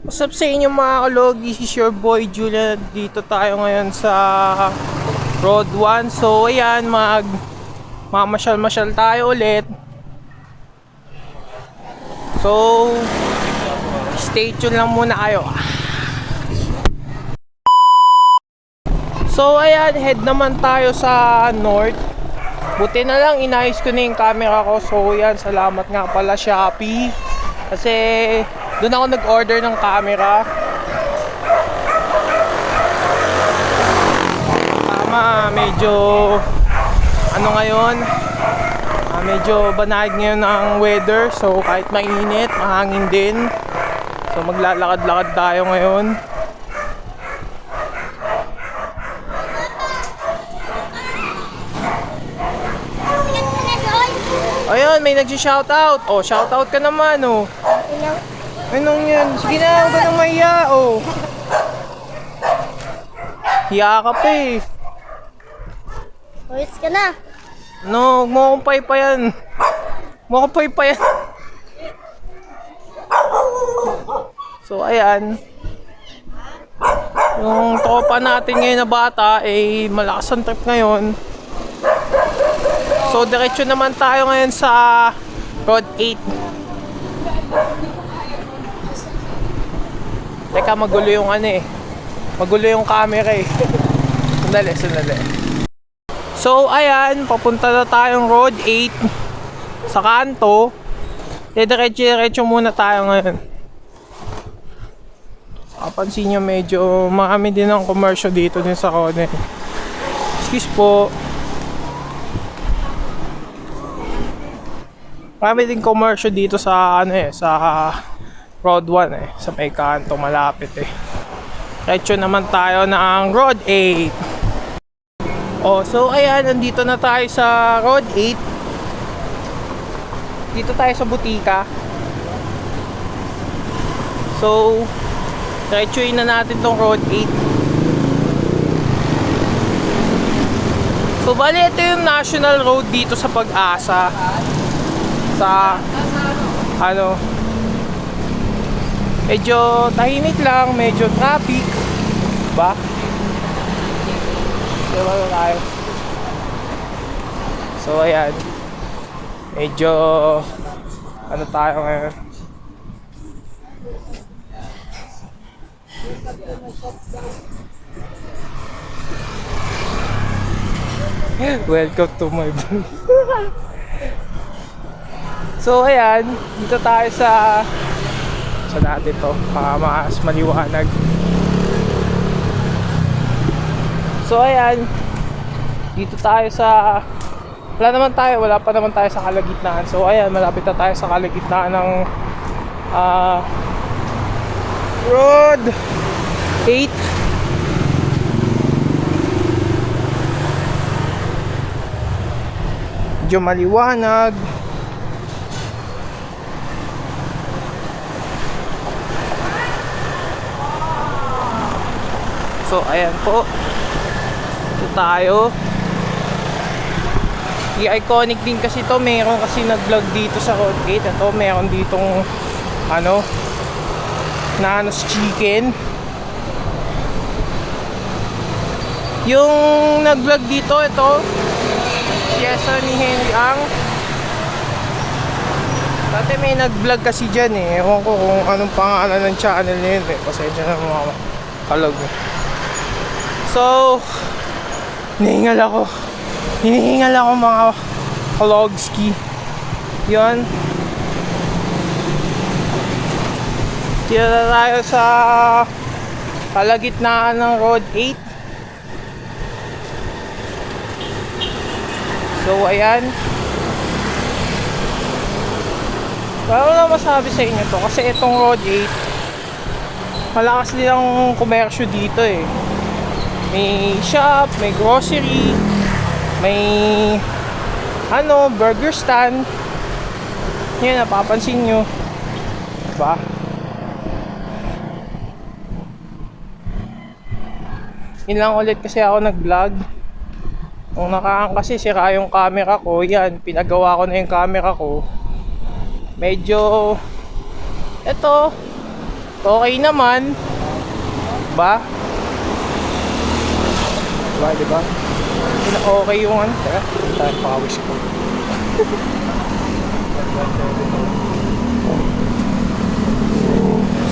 What's up sa inyo mga kalog? This is your boy Julian. Dito tayo ngayon sa Road 1. So ayan, mamasyal-masyal tayo ulit. So stay tuned lang muna kayo. So ayan, head naman tayo sa north. Buti na lang inayos ko na yung camera ko. So yan, salamat nga pala Shopee. Kasi doon ako nag-order ng camera. Tama, medyo ano ngayon, medyo banayad ngayon ang weather. So kahit mainit, mahangin din. So maglalakad-lakad tayo ngayon. Ayun, may nagsi-shoutout. Oh, shoutout ka naman, oh. Anong yan? Sige na, huwag ka nang mahiya, oh. Hiya ka pa, eh. Uwis ka na. No, huwag mo akong paypayan. Huwag mo akong paypayan. So, ayan. Yung tropa natin ngayon na bata, eh, malakas ang trip ngayon. So, diretso naman tayo ngayon sa Road 8. Teka, magulo yung ano eh. Magulo yung camera eh. Sandali. So, ayan. Papunta na tayong Road 8 sa kanto. Diretso muna tayo ngayon. Kapansin nyo, medyo marami din ang commercial dito din sa corner. Excuse po. Marami din commercial dito sa ano eh, sa Road 1 eh, sa may kanto malapit eh. Diretso naman tayo ng Road 8. Oh, so ayan, nandito na tayo sa Road 8. Dito tayo sa butika. So, diretsuin na natin tong Road 8. So, bali ito yung national road dito sa Pag-asa. Sa ano, medyo tahimik lang, medyo traffic, ba? Diba na tayo? So ayan, medyo ano tayo ngayon. Welcome to my vlog. So ayan, dito tayo sa natin to, mas maliwanag. So ayan, dito tayo sa wala pa naman tayo sa kalagitnaan. So ayan, malapit na tayo sa kalagitnaan ng Road 8. Medyo maliwanag. So ayan po, ito tayo. I-iconic din kasi to, meron kasi nag-vlog dito sa Road 8. Ito, meron ditong ano, Nanos Chicken. Yung nag-vlog dito, ito piyesa ni Henry Ang. Dati may nag-vlog kasi dyan eh. Ewan ko kung anong pangalan ng channel niya yun eh. Pasensya na mga kalog. So, hinihingal ako mga kalogski. Yun. Tira na tayo sa kalagitnaan ng Road 8. So, ayan. Wala na masabi sa inyo to kasi itong Road 8 malakas din ang komersyo dito eh. May shop, may grocery, may ano, burger stand. Yan, napapansin nyo, diba? Yun lang ulit kasi ako nag-vlog. Nung nakaraan kasi sira yung camera ko. Yan, pinagawa ko na yung camera ko. Medyo eto, Okay naman. Ba? Diba? Okay yung ano. Teka, hindi tayo pawis ko.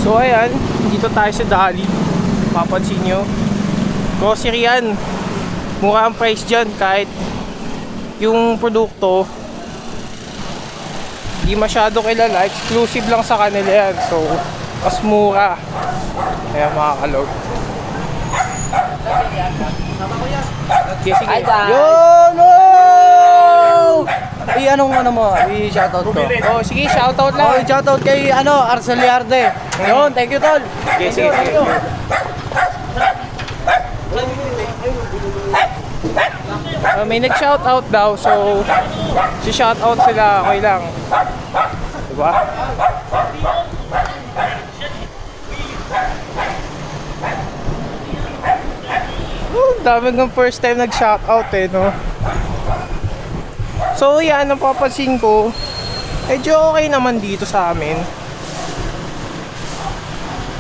So ayan, dito tayo sa Dali. Papansin nyo, grocery yan. Mura ang price dyan kahit yung produkto di masyado kilala, exclusive lang sa kanila yan. So, mas mura. Kaya mga kalog. Okay, sige. Hi guys! Yo! No! Anong ano mo? I-shoutout ko. Oh, sige, shoutout Oh, lang. i-shoutout kay Arceliarde. Yun, thank you tol. Okay, sige, sige. May nag-shoutout daw, so si shoutout sila, okay lang. Diba? Dami ng first time nag-shoutout eh, no? So yan, ang papansin ko, medyo okay naman dito sa amin.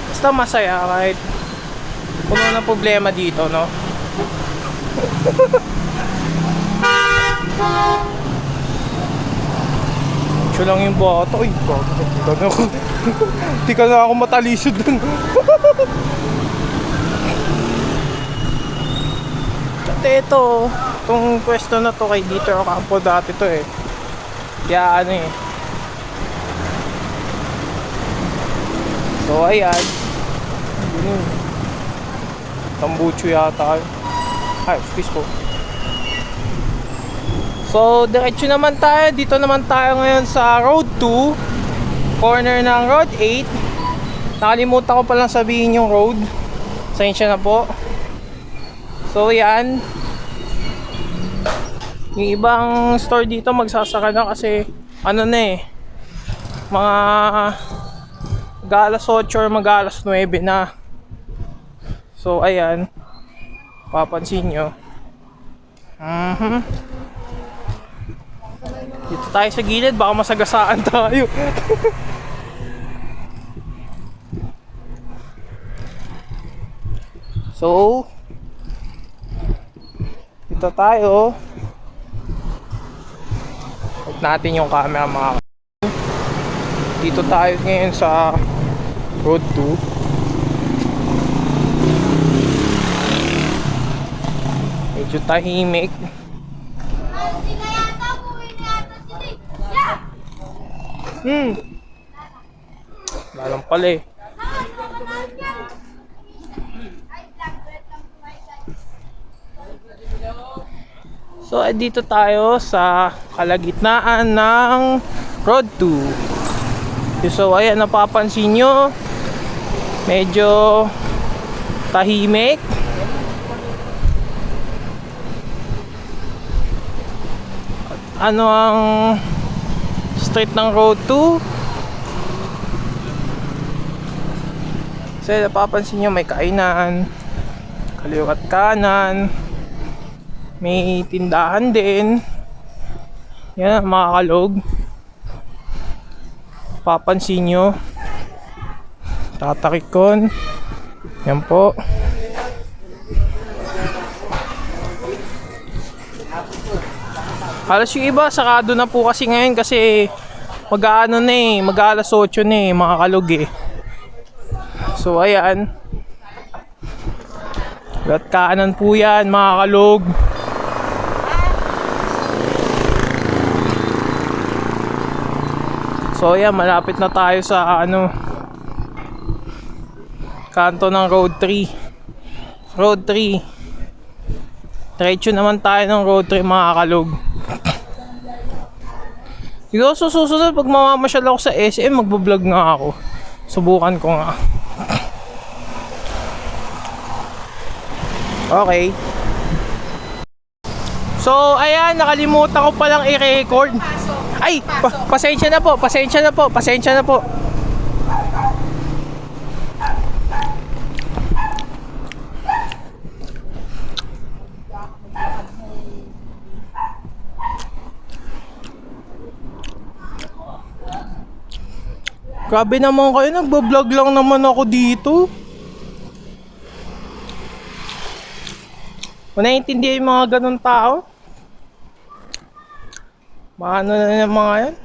Basta masaya kahit puno ng problema dito, no? Siya lang yung bata. Uy, bata ako. Hindi ka na ako matalisod dun. At ito, itong pwesto na to kay Dieter Ocampo dati to eh. Kaya ano eh. So ayan. Yun. Tambucho yata. Ay, excuse po. So, diretso naman tayo. Dito naman tayo ngayon sa Road 2. Corner ng Road 8. Nakalimutan ko palang sabihin yung road. Pasensya na po. So, yan. Yung ibang store dito magsasaka na kasi ano na eh. Mga mag-alas 8 or mag-alas 9 na. So, ayan. Papansin nyo. Dito tayo sa gilid, baka masagasaan tayo. So, dito tayo. Huwag natin yung camera mga. Dito tayo ngayon sa Road 2. Medyo tahimik. Lalang pala eh. So dito tayo sa kalagitnaan ng Road 2. So ayan, napapansin nyo, medyo tahimik. At ano ang street ng Road 2? So napapansin nyo, may kainan, kaliwat kanan, may tindahan din. Yan mga kalog. Papansin nyo, tatakikon. Yan po. Halos yung iba sarado na po kasi ngayon kasi mag-aano na eh, mag-alas 8 na eh mga kalog eh. So ayan, lat kanan po yan mga kalog. So ayan, malapit na tayo sa ano, kanto ng Road 3. Road 3. Diretso naman tayo ng Road 3 mga kalog. Siguro susunod pag mamamasyal ako sa SM, magbablog nga ako. Subukan ko nga. Okay. So ayan, nakalimutan ko palang i-record. Ay, pasensya na po, pasensya na po, pasensya na po. Grabe naman kayo, nagbablog lang naman ako dito. Kung naiintindihan yung mga ganun tao, maano na yung mga yan.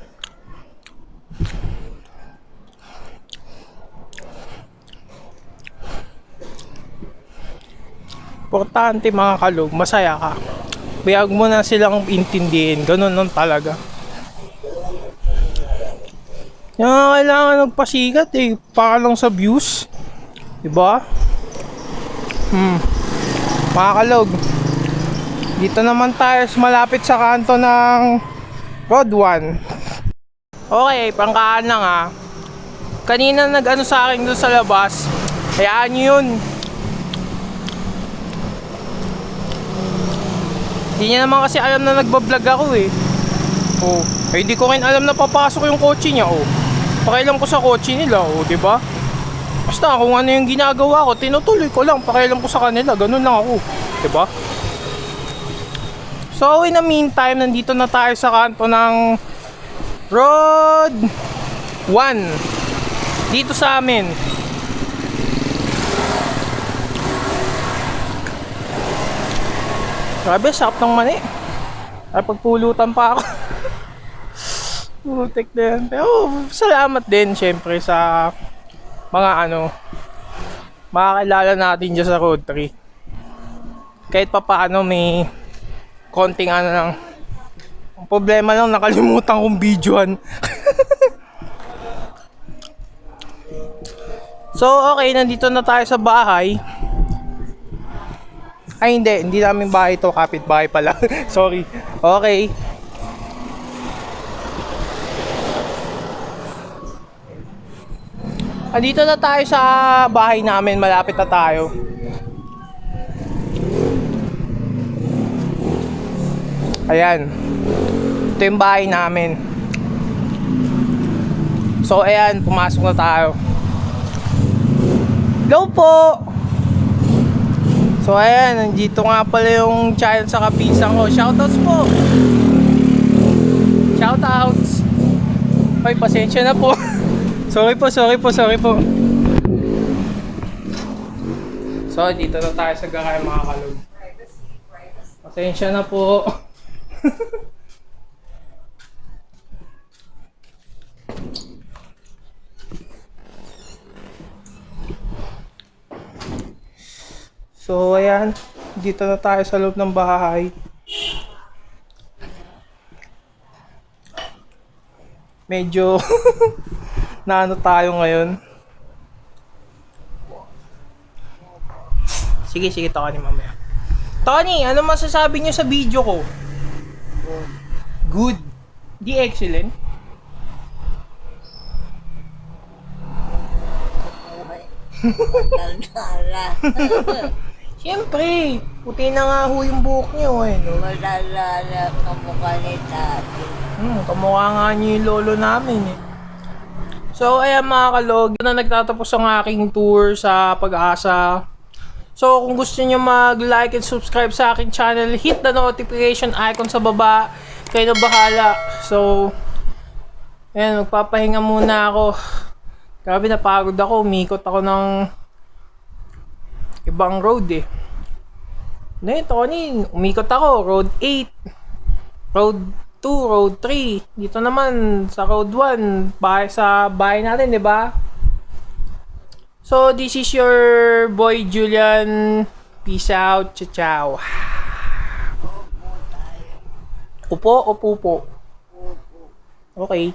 Importante mga kalog, masaya ka. Bayag mo na silang intindihin, ganun lang talaga. Yung mga kailangan magpasikat eh, para lang sa views. Diba? Mga kalog, dito naman tayo malapit sa kanto ng Road 1. Okay, pangkaan lang ha. Kanina nag-ano sa akin doon sa labas. Hayaan nyo yun. Hindi niya naman kasi alam na nagbablog ako eh. Oh, eh, hindi ko rin alam na papasok yung kotse niya. Oh, pakialam ko sa kotse nila. Oh, diba? Basta kung ano yung ginagawa ko, tinutuloy ko lang. Pakialam ko sa kanila. Ganun lang ako. Diba? So, in the meantime, nandito na tayo sa kanto ng Road 1. Dito sa amin. Grabe, sarap ng mani. Ay, pagpulutan pa ako. Putik din. Pero, salamat din, syempre, sa mga makakilala natin dyan sa Road 3. Kahit pa paano, may konting lang. Ang problema lang, nakalimutan kong videoan. So, okay, nandito na tayo sa bahay. Ay, hindi namin bahay to, kapitbahay pala. Sorry. Okay. Andito na tayo sa bahay namin, malapit na tayo. Ayan. Ito yung bahay namin. So, ayan, pumasok na tayo. Hello po! So, ayan, nandito nga pala yung child sa kapisang ko. Shoutouts po! Shoutouts! Ay, pasensya na po. Sorry po. So, dito na tayo sa garay mga kalog. Pasensya na po. So, ayan. Dito na tayo sa loob ng bahay. Medyo naano tayo ngayon. Sige, Tony, mamaya. Tony, ano masasabi niyo sa video ko? Good. Di excellent? Siyempre, puti na nga ho yung buhok niyo eh, no? Malalala kamukha ni Tati. Kamukha nga niyo yung lolo namin eh. So, ayan mga kalog, na nagtatapos ang aking tour sa Pag-asa. So, kung gusto niyo mag-like and subscribe sa aking channel, hit the notification icon sa baba. Kayo na bahala. So, ayan, magpapahinga muna ako. Grabe, napagod ako. Umikot ako ng ibang road eh. Tony, umikot ako. Road 8, Road 2, Road 3. Dito naman sa Road 1, sa bahay natin, di ba? So, this is your boy Julian. Peace out. Ciao. Upo o pupo? Okay.